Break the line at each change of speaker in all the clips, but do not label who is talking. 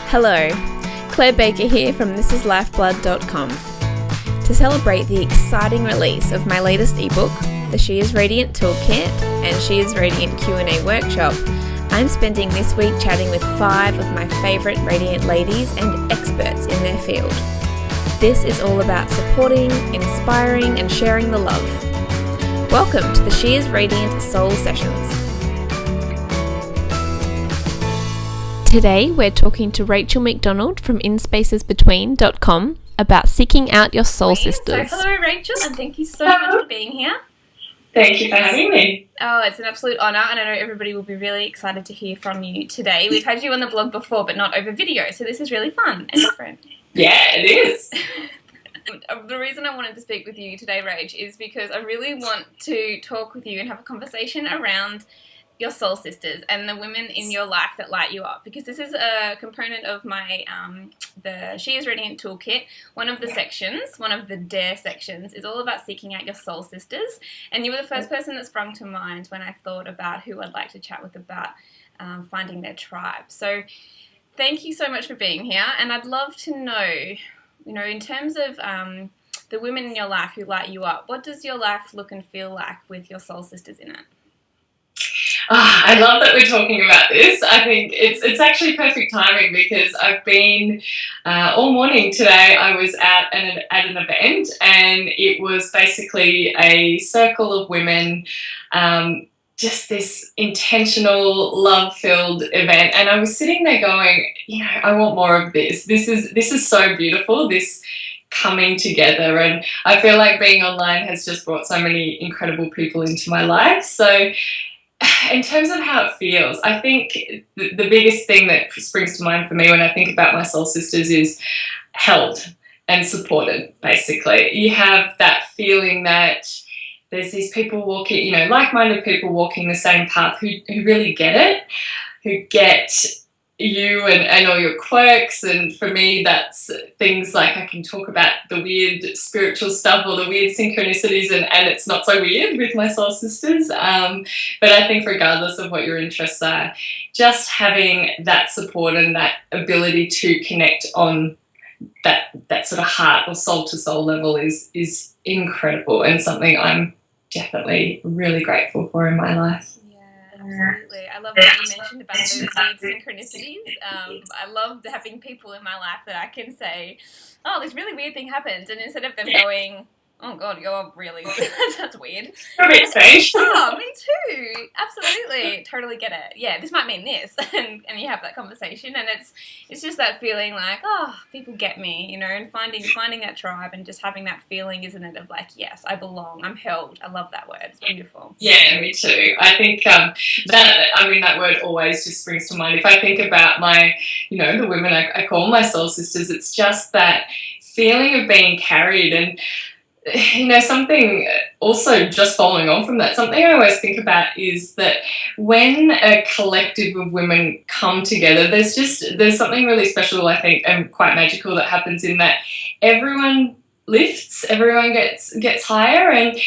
Hello, Claire Baker here from thislifeblood.com. To celebrate the exciting release of my latest ebook, the She is Radiant Toolkit and She is Radiant Q&A workshop, I'm spending this week chatting with 5 of my favourite Radiant ladies and experts in their field. This is all about supporting, inspiring and sharing the love. Welcome to the She is Radiant Soul Sessions. Today we're talking to Rachel MacDonald from inspacesbetween.com about seeking out your soul sisters.
So hello Rachel, and thank you so much for being here.
Thank you for having me.
Oh, it's an absolute honour, and I know everybody will be really excited to hear from you today. We've had you on the blog before, but not over video, so this is really fun and different.
Yeah, it is.
The reason I wanted to speak with you today, Rach, is because I really want to talk with you and have a conversation around your soul sisters and the women in your life that light you up, because this is a component of my the She is Radiant Toolkit. One of the sections, one of the Dare sections, is all about seeking out your soul sisters, and you were the first person that sprung to mind when I thought about who I'd like to chat with about finding their tribe. So thank you so much for being here, and I'd love to know, in terms of the women in your life who light you up, what does your life look and feel like with your soul sisters in it?
I love that we're talking about this. I think it's actually perfect timing, because I've been all morning today. I was at an event, and it was basically a circle of women, just this intentional, love-filled event. And I was sitting there going, I want more of this. This is so beautiful. This coming together, and I feel like being online has just brought so many incredible people into my life. So in terms of how it feels, I think the biggest thing that springs to mind for me when I think about my soul sisters is held and supported, basically. You have that feeling that there's these people walking, like-minded people walking the same path who really get it, who get you and all your quirks. And for me, that's things like I can talk about the weird spiritual stuff or the weird synchronicities, and it's not so weird with my soul sisters. But I think regardless of what your interests are, just having that support and that ability to connect on that sort of heart or soul to soul level is incredible, and something I'm definitely really grateful for in my life.
Absolutely. I love what you mentioned about those weird synchronicities. I love having people in my life that I can say, oh, this really weird thing happened, and instead of them going, oh God, you're really, that's weird.
A bit strange.
Oh, me too. Absolutely. Totally get it. Yeah, this might mean this. And you have that conversation, and it's just that feeling like, oh, people get me, and finding that tribe and just having that feeling, isn't it, of like, yes, I belong, I'm held. I love that word. It's beautiful.
Yeah, me too. I think that word always just springs to mind. If I think about my, the women I call my soul sisters, it's just that feeling of being carried. And something also just following on from that, something I always think about is that when a collective of women come together, there's something really special, I think, and quite magical that happens in that everyone lifts, everyone gets higher, and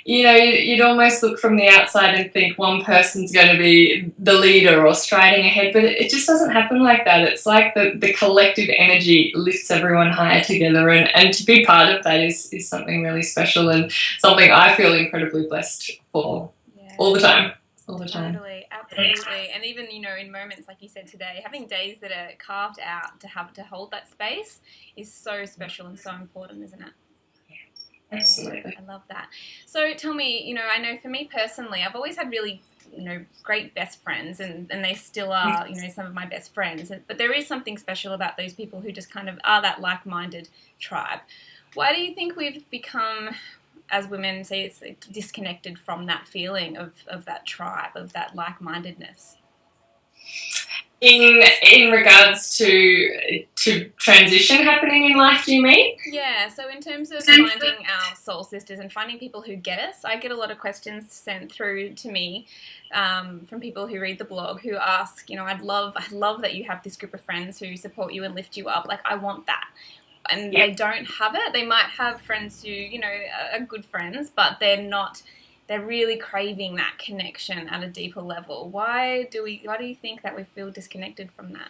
you'd almost look from the outside and think one person's going to be the leader or striding ahead, but it just doesn't happen like that. It's like the collective energy lifts everyone higher together, and to be part of that is something really special, and something I feel incredibly blessed for. All the time.
Totally, absolutely. And even, in moments like you said today, having days that are carved out to hold that space is so special and so important, isn't it?
Absolutely.
I love that. So tell me, I know for me personally, I've always had really, great best friends, and they still are, some of my best friends. But there is something special about those people who just kind of are that like-minded tribe. Why do you think we've become, as women, say, it's disconnected from that feeling of that tribe, of that like-mindedness?
In regards to transition happening in life, do you mean?
Yeah, so in terms of finding our soul sisters and finding people who get us, I get a lot of questions sent through to me from people who read the blog who ask, I'd love that you have this group of friends who support you and lift you up. Like, I want that. And they don't have it. They might have friends who, are good friends, but they're really craving that connection at a deeper level. Why do you think that we feel disconnected from that?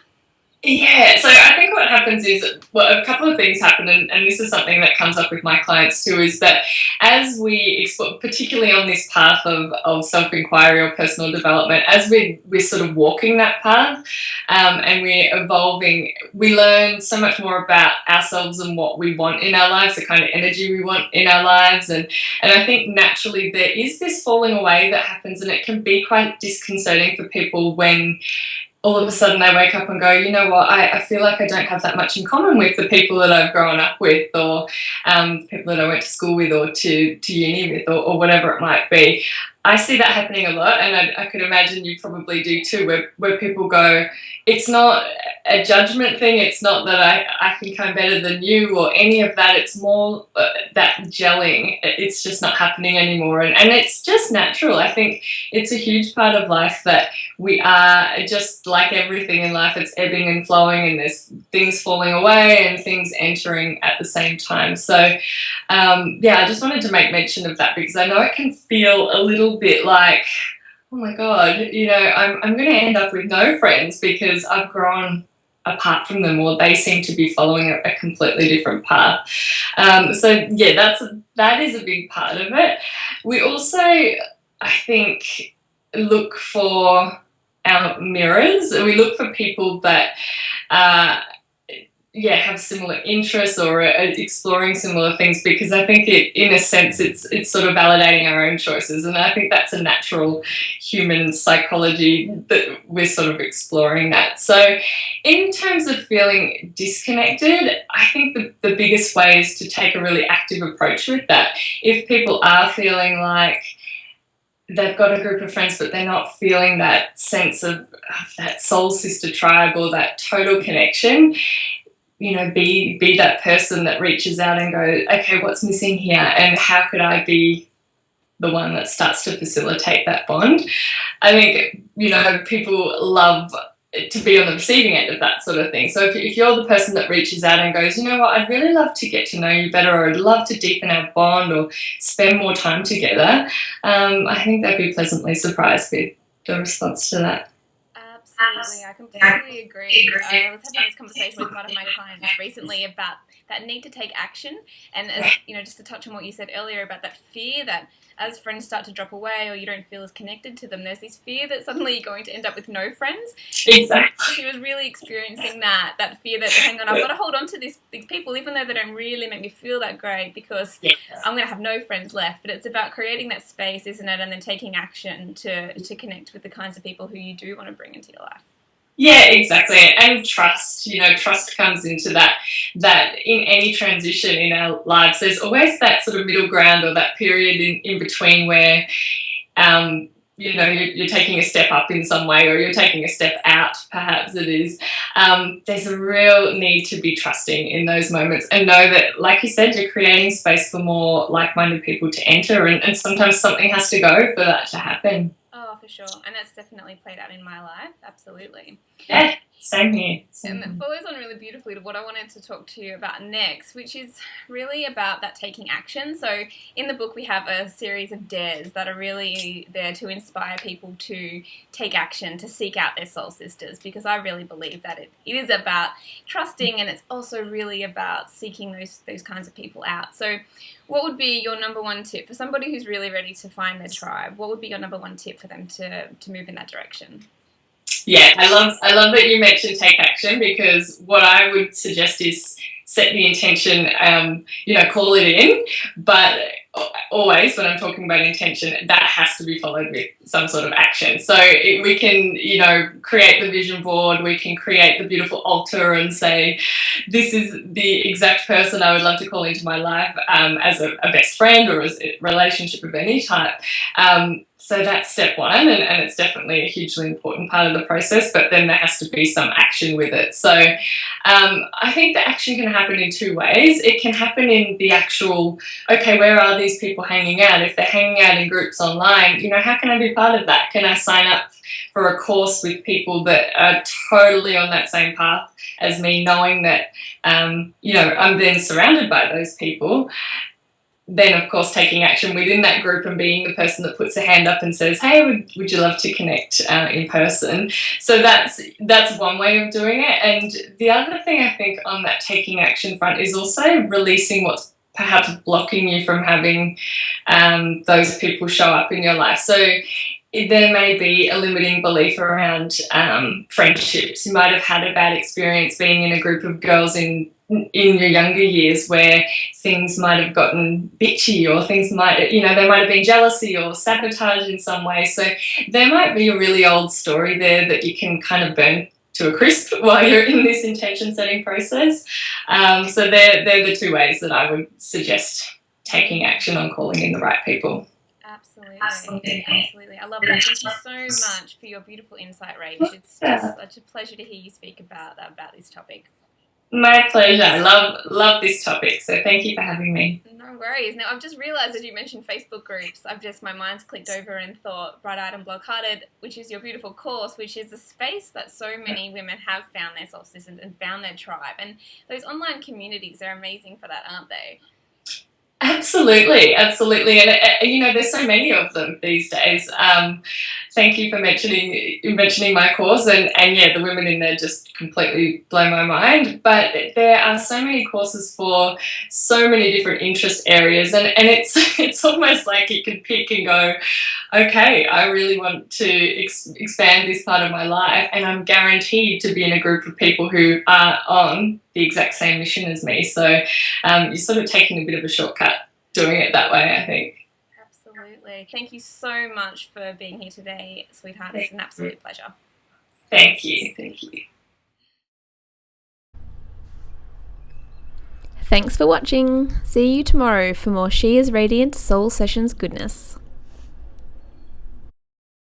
Yeah, so I think what happens is, well, a couple of things happen, and this is something that comes up with my clients too, is that as we explore, particularly on this path of self-inquiry or personal development, as we're sort of walking that path, and we're evolving, we learn so much more about ourselves and what we want in our lives, the kind of energy we want in our lives, and I think naturally there is this falling away that happens, and it can be quite disconcerting for people when all of a sudden they wake up and go, you know what, I feel like I don't have that much in common with the people that I've grown up with, or people that I went to school with, or to uni with, or whatever it might be. I see that happening a lot, and I could imagine you probably do too, where people go, it's not a judgment thing, it's not that I think I'm better than you or any of that, it's more that gelling, it's just not happening anymore, and it's just natural. I think it's a huge part of life that we are, just like everything in life, it's ebbing and flowing, and there's things falling away and things entering at the same time. So I just wanted to make mention of that, because I know it can feel a little bit like, oh my God, I'm going to end up with no friends because I've grown apart from them, or they seem to be following a completely different path. That is a big part of it. We also, I think, look for our mirrors. We look for people that have similar interests, or are exploring similar things, because I think in a sense it's sort of validating our own choices, and I think that's a natural human psychology that we're sort of exploring that. So in terms of feeling disconnected, I think the biggest way is to take a really active approach with that. If people are feeling like they've got a group of friends but they're not feeling that sense of that soul sister tribe or that total connection, be that person that reaches out and goes, okay, what's missing here, and how could I be the one that starts to facilitate that bond? I think, people love to be on the receiving end of that sort of thing. So if you're the person that reaches out and goes, you know what, I'd really love to get to know you better, or I'd love to deepen our bond or spend more time together, I think they'd be pleasantly surprised with the response to that.
Absolutely, I completely agree. I was having this conversation with one of my clients recently about that need to take action, and just to touch on what you said earlier about that fear that as friends start to drop away, or you don't feel as connected to them, there's this fear that suddenly you're going to end up with no friends.
Exactly.
She was really experiencing that fear that, hang on, I've got to hold on to these people, even though they don't really make me feel that great, because I'm going to have no friends left. But it's about creating that space, isn't it? And then taking action to connect with the kinds of people who you do want to bring into your life.
Yeah, exactly. And trust, trust comes into that in any transition in our lives, there's always that sort of middle ground, or that period in between where, you're taking a step up in some way, or you're taking a step out, perhaps it is. There's a real need to be trusting in those moments, and know that, like you said, you're creating space for more like-minded people to enter, and sometimes something has to go for that to happen.
Oh, for sure. And that's definitely played out in my life. Absolutely.
Yeah, same here.
And that follows on really beautifully to what I wanted to talk to you about next, which is really about that taking action. So in the book, we have a series of dares that are really there to inspire people to take action, to seek out their soul sisters, because I really believe that it is about trusting, and it's also really about seeking those kinds of people out. So what would be your number one tip for somebody who's really ready to find their tribe? What would be your number one tip for them to move in that direction?
Yeah, I love that you mentioned take action, because what I would suggest is set the intention, call it in, but always when I'm talking about intention, that has to be followed with some sort of action. So we can, create the vision board, we can create the beautiful altar and say, this is the exact person I would love to call into my life as a best friend, or as a relationship of any type. So that's step one, and it's definitely a hugely important part of the process, but then there has to be some action with it. So I think the action can happen in two ways. It can happen in the actual, okay, where are these people hanging out? If they're hanging out in groups online, how can I be part of that? Can I sign up for a course with people that are totally on that same path as me, knowing that, I'm then surrounded by those people? then of course taking action within that group and being the person that puts a hand up and says, hey, would you love to connect in person? So that's one way of doing it. And the other thing I think on that taking action front is also releasing what's perhaps blocking you from having those people show up in your life. So there may be a limiting belief around friendships. You might have had a bad experience being in a group of girls in your younger years where things might have gotten bitchy, or things might, there might have been jealousy or sabotage in some way. So there might be a really old story there that you can kind of burn to a crisp while you're in this intention setting process. So they're the two ways that I would suggest taking action on calling in the right people.
Absolutely. I love that. Thank you so much for your beautiful insight, Rach. It's just such a pleasure to hear you speak about this topic.
My pleasure. I love this topic, so thank you for having me.
No worries. Now, I've just realised as you mentioned Facebook groups, my mind's clicked over and thought Bright-Eyed and Block-Hearted, which is your beautiful course, which is a space that so many women have found their soul sisters and found their tribe. And those online communities are amazing for that, aren't they?
Absolutely. And there's so many of them these days. Thank you for mentioning my course, and yeah, the women in there just completely blow my mind. But there are so many courses for so many different interest areas, and it's almost like you can pick and go, okay, I really want to expand this part of my life, and I'm guaranteed to be in a group of people who are on the exact same mission as me. So you're sort of taking a bit of a shortcut doing it that way, I think.
Absolutely. Thank you so much for being here today, sweetheart. It's an absolute pleasure.
Thank you.
Thanks for watching. See you tomorrow for more She is Radiant Soul Sessions goodness.